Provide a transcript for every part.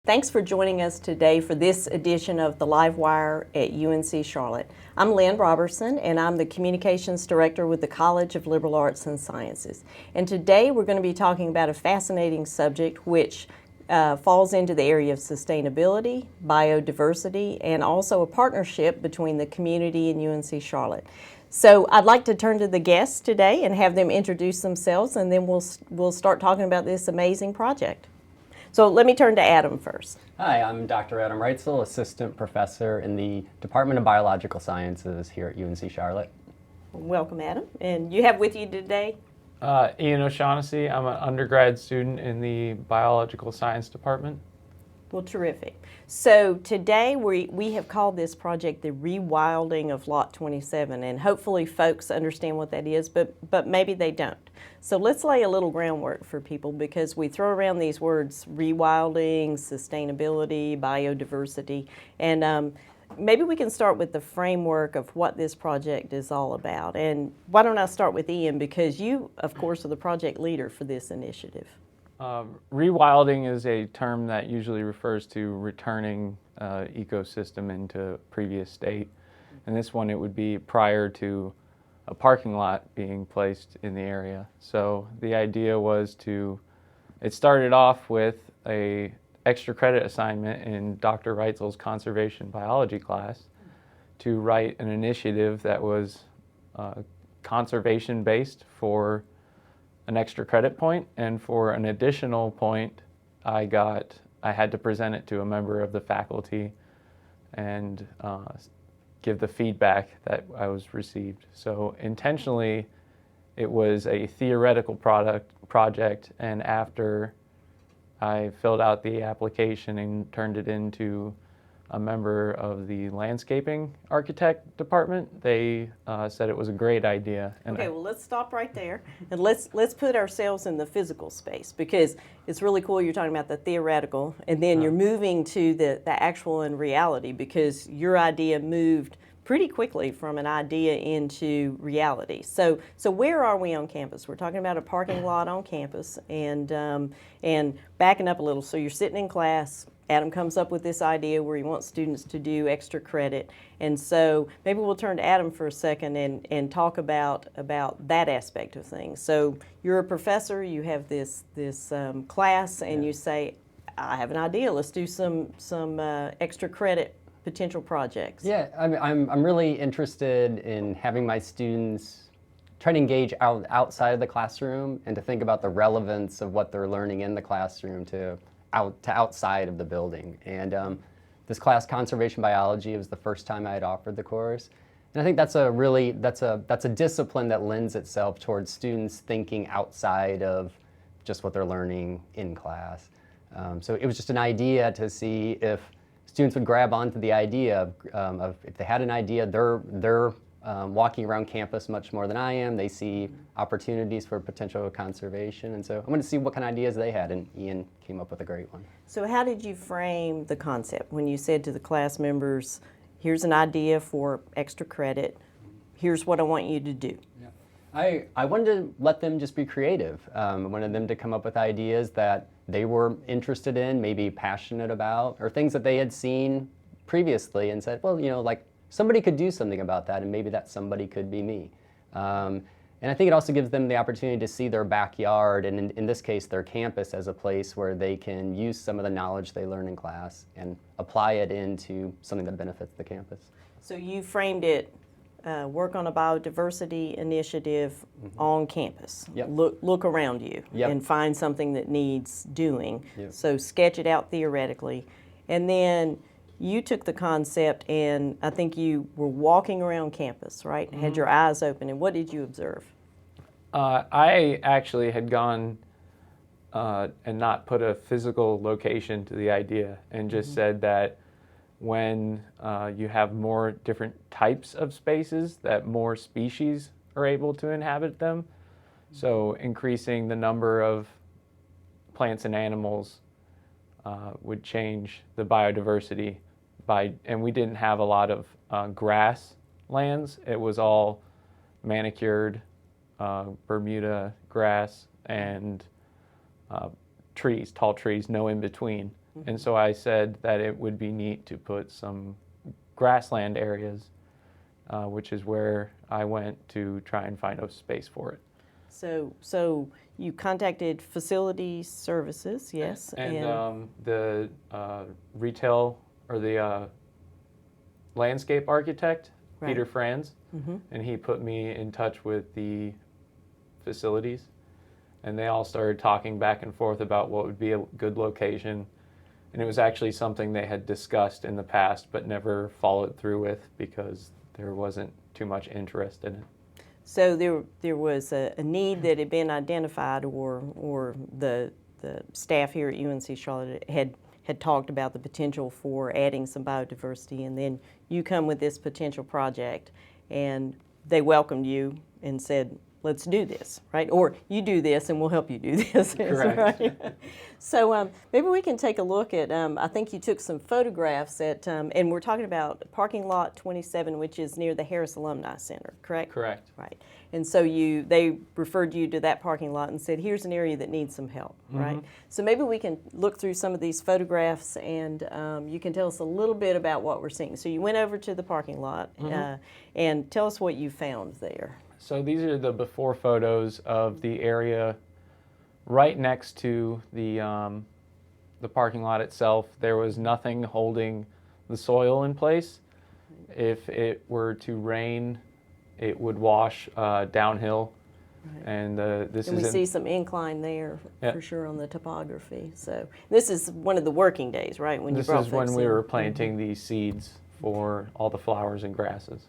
Thanks for joining us today for this edition of the Live Wire at UNC Charlotte. I'm Lynn Robertson, and I'm the Communications Director with the College of Liberal Arts and Sciences. And today we're going to be talking about a fascinating subject which falls into the area of sustainability, biodiversity, and also a partnership between the community and UNC Charlotte. So I'd like to turn to the guests today and have them introduce themselves, and then we'll start talking about this amazing project. So let me turn to Adam first. Hi, I'm Dr. Adam Reitzel, Assistant Professor in the Department of Biological Sciences here at UNC Charlotte. Welcome, Adam. And you have with you today? Ian O'Shaughnessy. I'm an undergrad student in the Biological Science Department. Well, terrific. So today we have called this project the Rewilding of Lot 27, and hopefully folks understand what that is, but maybe they don't. So let's lay a little groundwork for people, because we throw around these words rewilding, sustainability, biodiversity, and maybe we can start with the framework of what this project is all about. And why don't I start with Ian, because you, of course, are the project leader for this initiative. Rewilding is a term that usually refers to returning ecosystem into previous state. In this one, it would be prior to a parking lot being placed in the area. So the idea was it started off with a extra credit assignment in Dr. Reitzel's conservation biology class to write an initiative that was conservation based for an extra credit point, and for an additional point I had to present it to a member of the faculty and give the feedback that I was received. So intentionally it was a theoretical project, and after I filled out the application and turned it into a member of the landscaping architect department, they said it was a great idea. And okay, well, let's stop right there, and let's put ourselves in the physical space, because it's really cool you're talking about the theoretical, and then you're moving to the actual and reality, because your idea moved pretty quickly from an idea into reality. So where are we on campus? We're talking about a parking lot on campus, and backing up a little. So you're sitting in class. Adam comes up with this idea where he wants students to do extra credit. And so maybe we'll turn to Adam for a second and talk about that aspect of things. So you're a professor, you have this class, and you say, I have an idea, let's do some extra credit potential projects. Yeah, I'm really interested in having my students try to engage outside of the classroom and to think about the relevance of what they're learning in the classroom to outside of the building. And this class, Conservation Biology, was the first time I had offered the course. And I think that's a discipline that lends itself towards students thinking outside of just what they're learning in class. So it was just an idea to see if students would grab onto the idea of if they had an idea, they're walking around campus much more than I am. They see opportunities for potential conservation, and so I wanted to see what kind of ideas they had, and Ian came up with a great one. So how did you frame the concept when you said to the class members, here's an idea for extra credit, here's what I want you to do? Yeah. I wanted to let them just be creative. I wanted them to come up with ideas that they were interested in, maybe passionate about, or things that they had seen previously and said, well, like, somebody could do something about that, and maybe that somebody could be me. And I think it also gives them the opportunity to see their backyard, and in this case, their campus, as a place where they can use some of the knowledge they learn in class and apply it into something that benefits the campus. So you framed it, work on a biodiversity initiative on campus. Yep. Look around you and find something that needs doing. Yep. So sketch it out theoretically. And then you took the concept, and I think you were walking around campus, right? Had your eyes open, and what did you observe? I actually had gone and not put a physical location to the idea, and just said that when you have more different types of spaces, that more species are able to inhabit them. So increasing the number of plants and animals would change the biodiversity and we didn't have a lot of grass lands. It was all manicured Bermuda grass and trees, tall trees, no in between. And so I said that it would be neat to put some grassland areas, which is where I went to try and find a space for it. So you contacted Facilities Services, yes? And the retail or the landscape architect, Right. Peter Franz, and he put me in touch with the facilities. And they all started talking back and forth about what would be a good location. And it was actually something they had discussed in the past but never followed through with because there wasn't too much interest in it. So there was a need that had been identified, or the staff here at UNC Charlotte had talked about the potential for adding some biodiversity, and then you come with this potential project, and they welcomed you and said, let's do this, right? Or you do this and we'll help you do this. Correct. Right? So maybe we can take a look at, I think you took some photographs at, and we're talking about parking lot 27, which is near the Harris Alumni Center, correct? Correct. Right. And so they referred you to that parking lot and said, here's an area that needs some help, right? So maybe we can look through some of these photographs and you can tell us a little bit about what we're seeing. So you went over to the parking lot and tell us what you found there. So these are the before photos of the area right next to the parking lot itself. There was nothing holding the soil in place. If it were to rain, it would wash downhill. Right. And this And we is see some incline there Yeah. for sure on the topography. So this is one of the working days, right? When this you brought is when folks we in. were planting these seeds for all the flowers and grasses.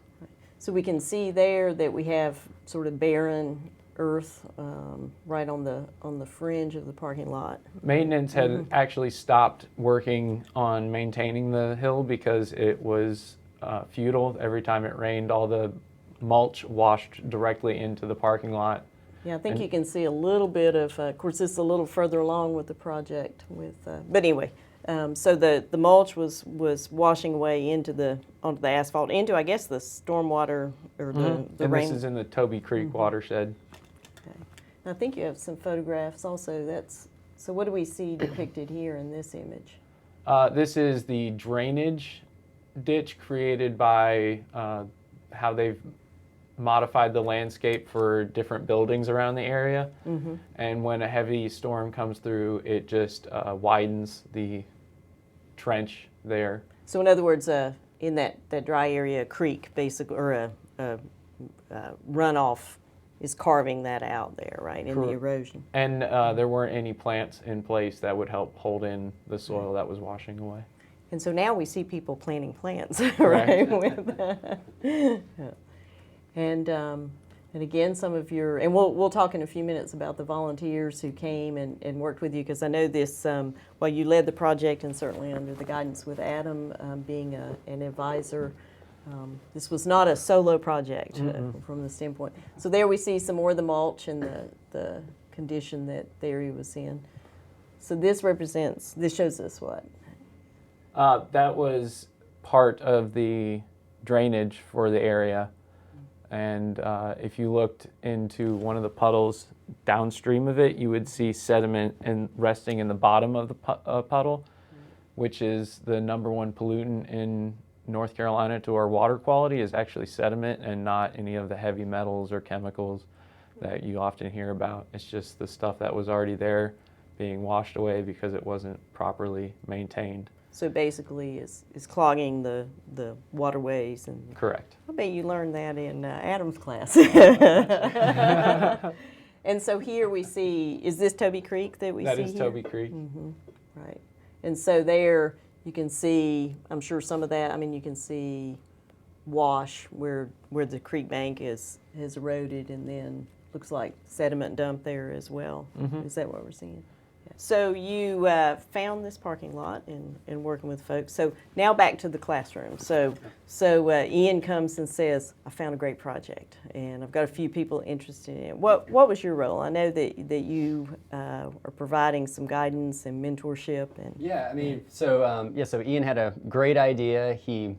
So we can see there that we have sort of barren earth right on the fringe of the parking lot. Maintenance had actually stopped working on maintaining the hill because it was futile. Every time it rained, all the mulch washed directly into the parking lot. Yeah, I think you can see a little bit of course, this is a little further along with the project. But anyway, so the mulch was washing away onto the asphalt, into I guess the stormwater or the And rain. this is in the Toby Creek watershed. Okay. And I think you have some photographs also. So what do we see depicted here in this image? This is the drainage ditch created by how they've modified the landscape for different buildings around the area. And when a heavy storm comes through, it just widens the trench there. So in other words, in that dry area, a creek basically, or a runoff is carving that out there, right, in the Correct. erosion. And there weren't any plants in place that would help hold in the soil that was washing away. And so now we see people planting plants, Right. right? And again, some of your, and we'll talk in a few minutes about the volunteers who came and worked with you, because I know this, while you led the project and certainly under the guidance with Adam being an advisor, this was not a solo project from the standpoint. So there we see some more of the mulch and the condition that the area was in. So this shows us what? That was part of the drainage for the area. And if you looked into one of the puddles downstream of it, you would see sediment resting in the bottom of the puddle, which is the #1 pollutant in North Carolina to our water quality, is actually sediment and not any of the heavy metals or chemicals that you often hear about. It's just the stuff that was already there being washed away because it wasn't properly maintained. So basically is clogging the waterways. And Correct. I bet you learned that in Adam's class. And so here we see, is this Toby Creek that we see That is here? Toby Creek. Right. And so there you can see, I'm sure some of that, I mean, you can see wash where the creek bank has eroded, and then looks like sediment dump there as well. Is that what we're seeing? So you found this parking lot and working with folks. So now back to the classroom. So Ian comes and says, I found a great project, and I've got a few people interested in it. What was your role? I know that you are providing some guidance and mentorship. And Yeah, I mean, so Ian had a great idea. He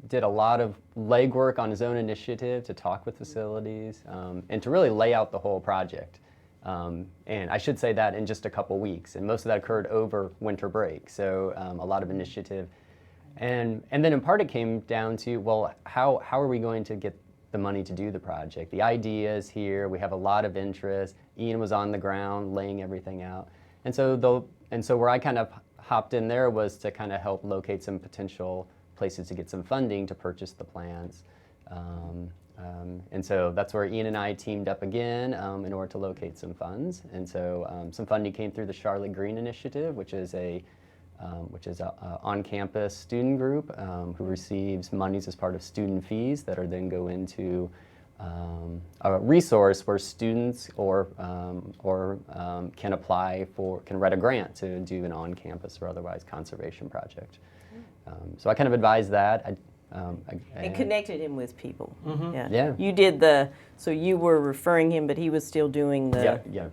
did a lot of legwork on his own initiative to talk with facilities and to really lay out the whole project. And I should say that in just a couple weeks, and most of that occurred over winter break. So a lot of initiative, and then in part it came down to, well, how are we going to get the money to do the project? The idea is here. We have a lot of interest. Ian was on the ground laying everything out, and so where I kind of hopped in there was to kind of help locate some potential places to get some funding to purchase the plants. And so that's where Ian and I teamed up again in order to locate some funds. And so some funding came through the Charlotte Green Initiative, which is a on-campus student group who receives monies as part of student fees that are then go into a resource where students can apply for, can write a grant to do an on-campus or otherwise conservation project. So I kind of advised that. And connected him with people. Yeah. You did so you were referring him, but he was still doing the. Yeah.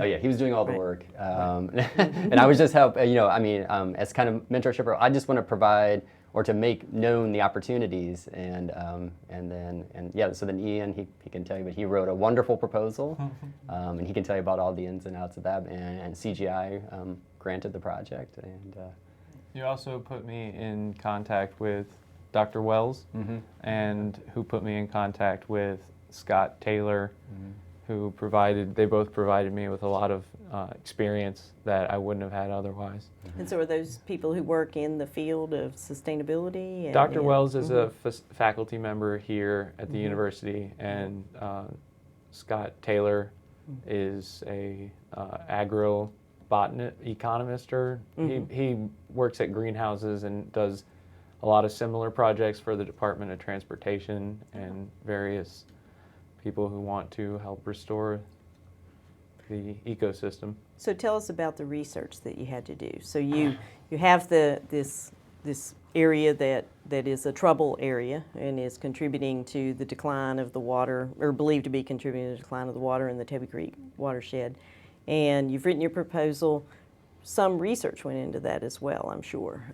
Oh yeah, he was doing all the work. And I was just as kind of mentorship, I just want to provide or to make known the opportunities, so then Ian, he can tell you, but he wrote a wonderful proposal, and he can tell you about all the ins and outs of that, and CGI granted the project. And You also put me in contact with Dr. Wells, and who put me in contact with Scott Taylor, who they both provided me with a lot of experience that I wouldn't have had otherwise. And so are those people who work in the field of sustainability? Dr. Wells is a faculty member here at the university, and Scott Taylor is a economist. He works at greenhouses and does a lot of similar projects for the Department of Transportation and various people who want to help restore the ecosystem. So tell us about the research that you had to do. So you have this area that is a trouble area and is contributing to the decline of the water, or believed to be contributing to the decline of the water in the Tebby Creek watershed. And you've written your proposal. Some research went into that as well, I'm sure,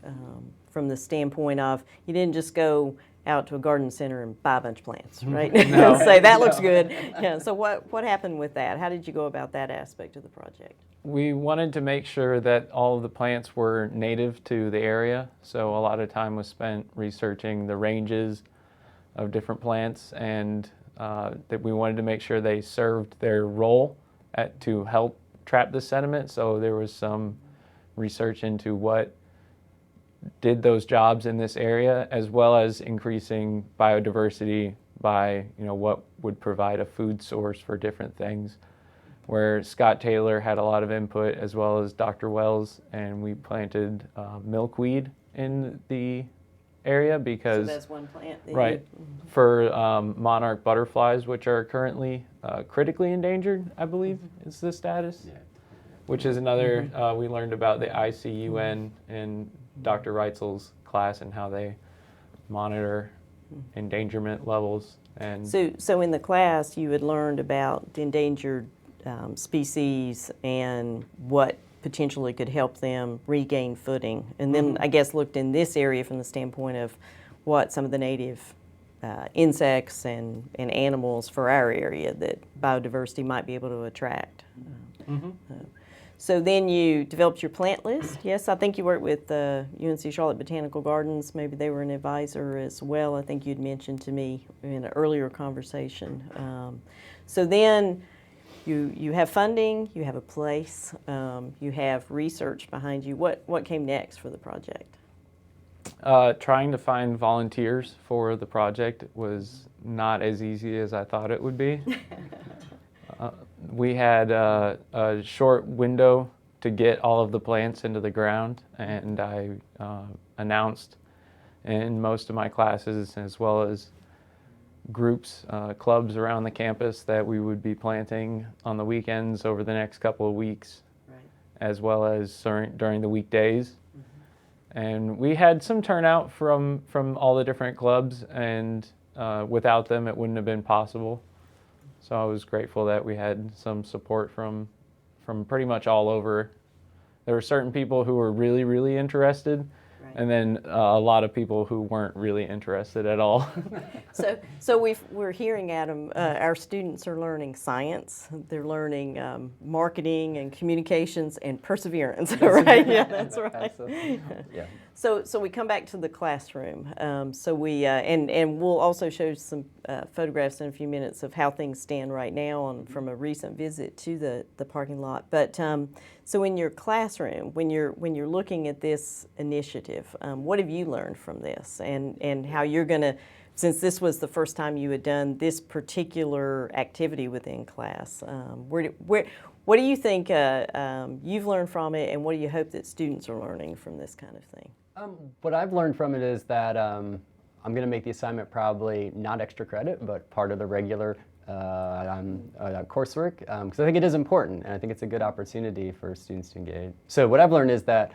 from the standpoint of you didn't just go out to a garden center and buy a bunch of plants, right? No. Say that looks good. Yeah. So what happened with that? How did you go about that aspect of the project? We wanted to make sure that all of the plants were native to the area, so a lot of time was spent researching the ranges of different plants, and that we wanted to make sure they served their role to help trap the sediment. So there was some research into what did those jobs in this area, as well as increasing biodiversity by what would provide a food source for different things, where Scott Taylor had a lot of input, as well as Dr. Wells, and we planted milkweed in the area because So that's one plant that right for monarch butterflies, which are currently critically endangered, I believe is the status. Yeah. Which is another, we learned about the ICUN in Dr. Reitzel's class and how they monitor endangerment levels. And So in the class, you had learned about the endangered species and what potentially could help them regain footing. And then I guess looked in this area from the standpoint of what some of the native insects and animals for our area that biodiversity might be able to attract. So then you developed your plant list. Yes, I think you worked with UNC Charlotte Botanical Gardens. Maybe they were an advisor as well. I think you'd mentioned to me in an earlier conversation. So then you have funding, you have a place, you have research behind you. What came next for the project? trying to find volunteers for the project was not as easy as I thought it would be. We had a short window to get all of the plants into the ground, and I announced in most of my classes, as well as groups, clubs around the campus, that we would be planting on the weekends over the next couple of weeks, Right. as well as during the weekdays. And we had some turnout from all the different clubs, and without them it wouldn't have been possible. So I was grateful that we had some support from pretty much all over. There were certain people who were really, really interested, Right. and then a lot of people who weren't really interested at all. So we're hearing, Adam, our students are learning science, they're learning marketing and communications and perseverance, right? Yeah, that's right. Absolutely. Yeah. So we come back to the classroom. So we and we'll also show some photographs in a few minutes of how things stand right now from a recent visit to the parking lot. But so in your classroom, when you're looking at this initiative, what have you learned from this, and how you're going to, since this was the first time you had done this particular activity within class, what do you think you've learned from it, and what do you hope that students are learning from this kind of thing? What I've learned from it is that I'm going to make the assignment probably not extra credit, but part of the regular coursework, because I think it is important, and I think it's a good opportunity for students to engage. So what I've learned is that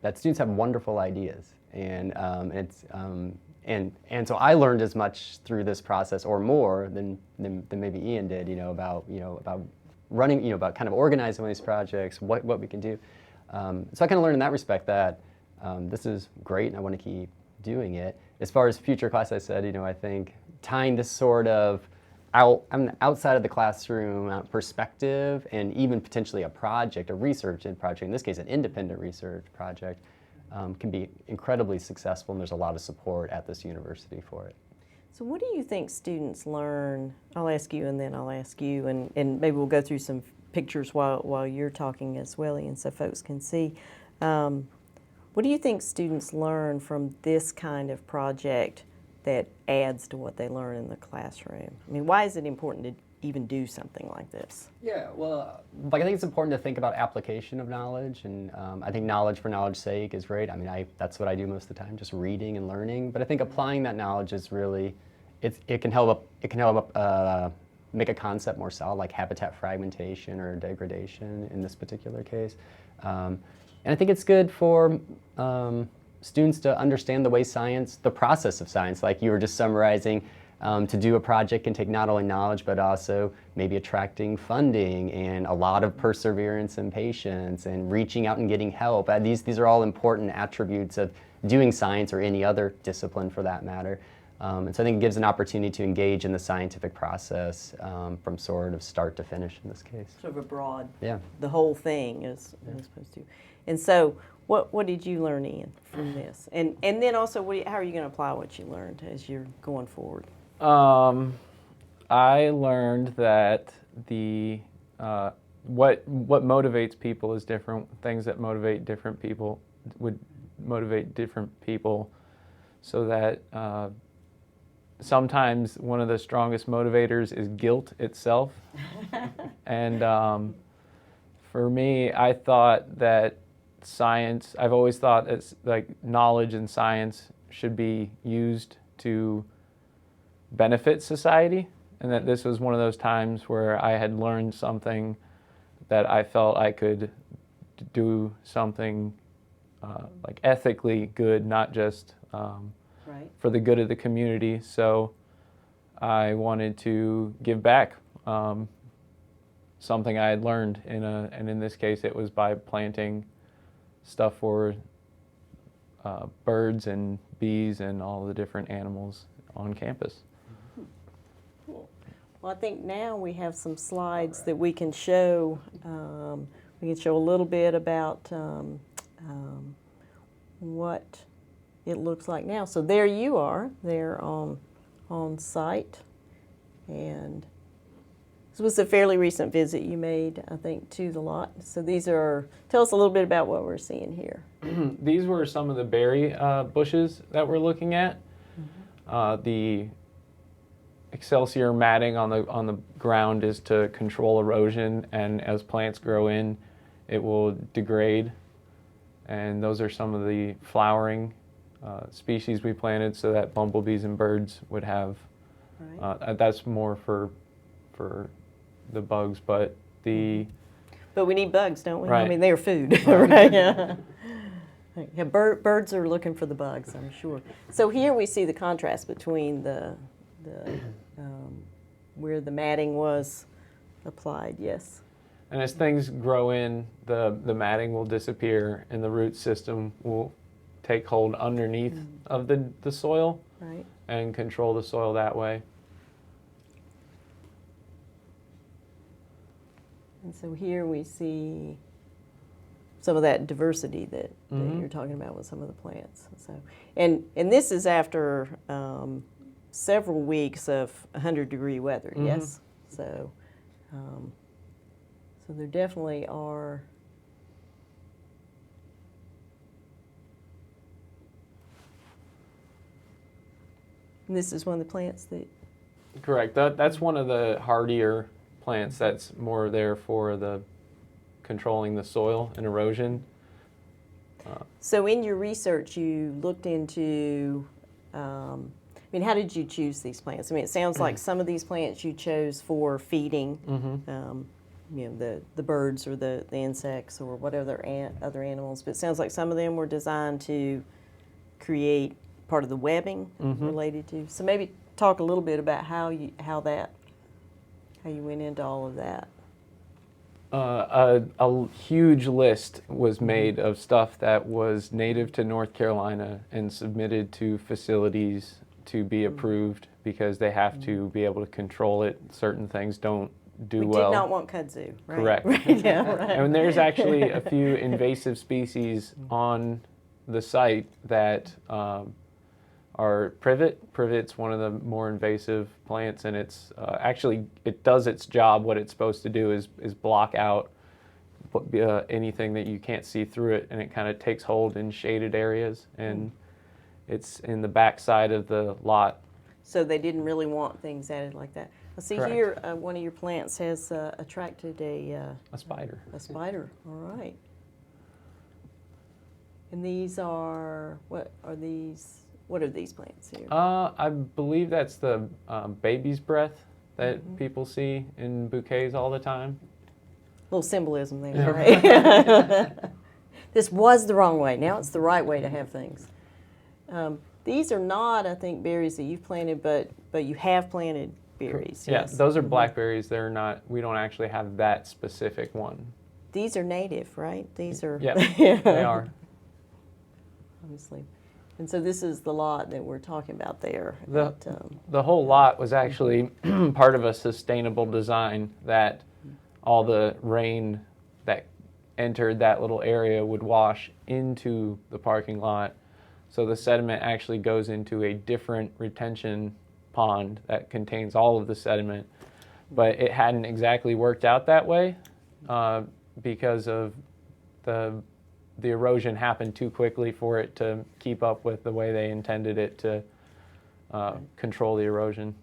that students have wonderful ideas, and so I learned as much through this process, or more than maybe Ian did, about running, about kind of organizing these projects, what we can do. So I kind of learned in that respect that this is great, and I want to keep doing it. As far as future class, I said, I think tying this sort of outside of the classroom perspective, and even potentially a project, a research project, in this case an independent research project, can be incredibly successful, and there's a lot of support at this university for it. So what do you think students learn? I'll ask you, and then I'll ask you, and maybe we'll go through some pictures while you're talking as well, Ian, so folks can see. What do you think students learn from this kind of project that adds to what they learn in the classroom? I mean, why is it important to even do something like this? Yeah, well, I think it's important to think about application of knowledge, and I think knowledge for knowledge's sake is great. I mean, that's what I do most of the time, just reading and learning. But I think applying that knowledge is really, it can help make a concept more solid, like habitat fragmentation or degradation in this particular case. And I think it's good for students to understand the way science, the process of science, like you were just summarizing, to do a project can take not only knowledge, but also maybe attracting funding and a lot of perseverance and patience and reaching out and getting help. These are all important attributes of doing science, or any other discipline for that matter. And so I think it gives an opportunity to engage in the scientific process from sort of start to finish in this case. Sort of a broad, Yeah. the whole thing as opposed to. And so what did you learn, Ian, from this? And then also, how are you going to apply what you learned as you're going forward? I learned that what motivates people is different. Things that motivate different people would motivate different people, so that sometimes one of the strongest motivators is guilt itself. And for me, I thought that I've always thought it's like knowledge and science should be used to benefit society, and that this was one of those times where I had learned something that I felt I could do something like ethically good, not just Right. for the good of the community. So I wanted to give back something I had learned and in this case it was by planting stuff for birds and bees and all the different animals on campus. Cool. Well, I think now we have some slides that we can show. We can show a little bit about what it looks like now. So there you are, there on site, and this was a fairly recent visit you made, I think, to the lot. So tell us a little bit about what we're seeing here. These were some of the berry bushes that we're looking at. The Excelsior matting on the ground is to control erosion, and as plants grow in, it will degrade. And those are some of the flowering species we planted so that bumblebees and birds would have. Right. That's more for the bugs, but But we need bugs, don't we? I Right. mean, they're food, right? Yeah. Yeah, birds are looking for the bugs, I'm sure. So here we see the contrast between the where the matting was applied. Yes. And as things grow in, the matting will disappear and the root system will take hold underneath of the soil Right. and control the soil that way. And so here we see some of that diversity that you're talking about with some of the plants. So, and this is after several weeks of 100-degree weather. Yes. So, so there definitely are. And this is one of the plants that. Correct. That's one of the hardier plants that's more there for the controlling the soil and erosion. So in your research, you looked into, I mean, how did you choose these plants? I mean, it sounds like some of these plants you chose for feeding, you know, the birds or the insects or whatever other animals, but it sounds like some of them were designed to create part of the webbing related to. So maybe talk a little bit about how you went into all of that. A huge list was made of stuff that was native to North Carolina and submitted to facilities to be approved because they have to be able to control it. Certain things don't do We well. did not want kudzu, right? Correct. Right, yeah, right. And there's actually a few invasive species on the site that are privet. Privet's one of the more invasive plants, and it's actually, it does its job. What it's supposed to do is block out anything that you can't see through it, and it kind of takes hold in shaded areas, and it's in the back side of the lot. So they didn't really want things added like that. I see Correct. here one of your plants has attracted A spider. a spider. All right. And these are, what are these plants here? I believe that's the baby's breath that people see in bouquets all the time. Little symbolism there, right? This was the wrong way. Now it's the right way to have things. These are not, I think, berries that you've planted, but you have planted berries. Yeah, Yes. those are blackberries. They're not, we don't actually have that specific one. These are native, right? These are. Yeah, they are. Obviously. And so this is the lot that we're talking about there. The whole lot was actually part of a sustainable design that all the rain that entered that little area would wash into the parking lot. So the sediment actually goes into a different retention pond that contains all of the sediment. But it hadn't exactly worked out that way because of the erosion happened too quickly for it to keep up with the way they intended it to control the erosion.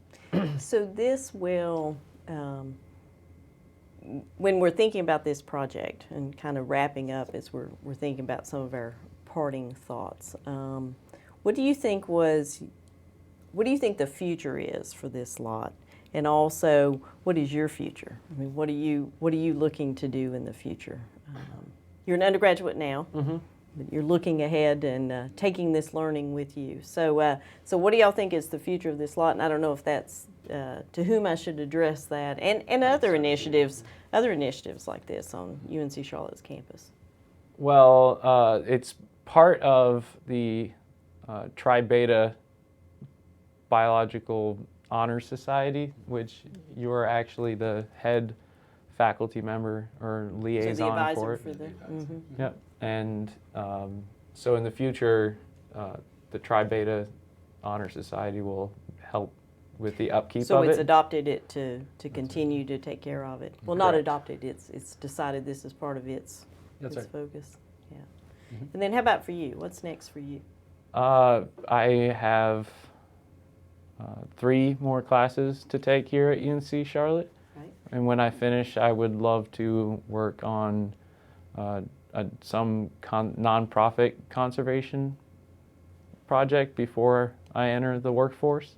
So this will, when we're thinking about this project and kind of wrapping up as we're thinking about some of our parting thoughts, what do you think the future is for this lot? And also, what is your future? I mean, what are you looking to do in the future? You're an undergraduate now, but you're looking ahead and taking this learning with you. So, so what do y'all think is the future of this lot? And I don't know if that's to whom I should address that, and other initiatives like this on UNC Charlotte's campus. Well, it's part of the Tri Beta Biological Honor Society, which you are actually the head faculty member or liaison So the advisor for it. for the. Yep. And so in the future, the Tri Beta Honor Society will help with the upkeep So of it's it. adopted it to continue to take care of it. Well, not Correct. adopted. It's decided this is part of its That's right. focus. Yeah. And then how about for you? What's next for you? I have 3 more classes to take here at UNC Charlotte. Right. And when I finish, I would love to work on some nonprofit conservation project before I enter the workforce.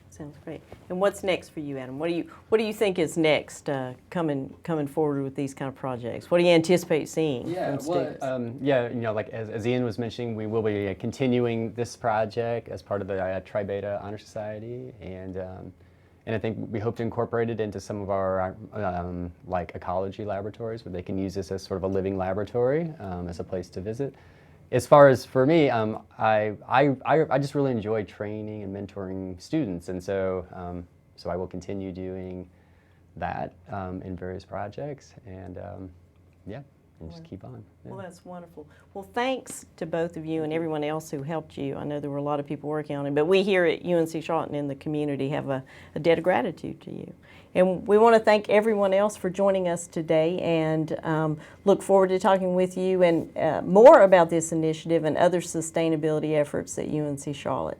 Sounds great. And what's next for you, Adam? What do you think is next coming forward with these kind of projects? What do you anticipate seeing from students? Yeah, you know, like as Ian was mentioning, we will be continuing this project as part of the Tri Beta Honor Society, and And I think we hope to incorporate it into some of our like ecology laboratories, where they can use this as sort of a living laboratory, as a place to visit. As far as for me, I just really enjoy training and mentoring students, and so so I will continue doing that in various projects, and yeah, and just keep on. Yeah. Well, that's wonderful. Well, thanks to both of you and everyone else who helped you. I know there were a lot of people working on it, but we here at UNC Charlotte and in the community have a debt of gratitude to you. And we want to thank everyone else for joining us today, and look forward to talking with you and more about this initiative and other sustainability efforts at UNC Charlotte.